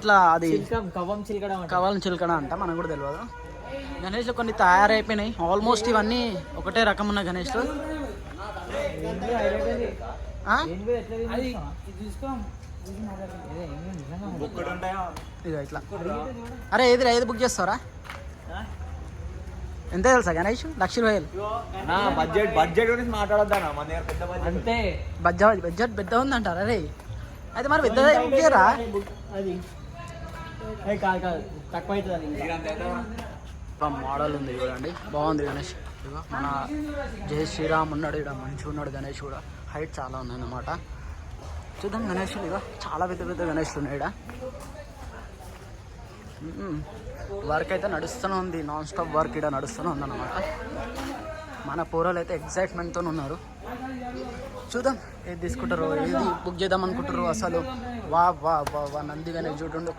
ఇట్లా అది కవ్వం చిలకడ అంట, మనకు కూడా తెలియదు. గణేష్లు కొన్ని తయారైపోయినాయి ఆల్మోస్ట్. ఇవన్నీ ఒకటే రకం ఉన్న గణేష్లు. ఇక ఇట్లా. అరే ఏది బుక్ చేస్తారా? ఎంత తెలుసా గణేష్? 1,00,000. బడ్జెట్ గురించి మాట్లాడొద్దా? అంతే. బడ్జెట్ పెద్ద ఉందంటారా? అరే అయితే మరి పెద్ద బుక్ చేయరా? అది కాదు తక్కువ అవుతుంది. మోడల్ ఉంది చూడండి, బాగుంది గణేష్. ఇగో మన జై శ్రీరామ్ ఉన్నాడు ఇక్కడ, మంచిగా ఉన్నాడు గణేష్ కూడా. హైట్ చాలా ఉన్నాయన్నమాట. చూద్దాం గణేష్లు. ఇక చాలా పెద్ద పెద్ద గణేష్లు ఉన్నాయి ఇక్కడ. వర్క్ అయితే నడుస్తూనే ఉంది, నాన్ స్టాప్ వర్క్ ఇక్కడ నడుస్తూనే ఉందన్నమాట. మన పోరాలు అయితే ఎక్సైట్మెంట్తో ఉన్నారు. చూద్దాం ఏది తీసుకుంటారో, ఏది బుక్ చేద్దాం అనుకుంటారు అసలు. వా నంది గణేష్ చూడండి,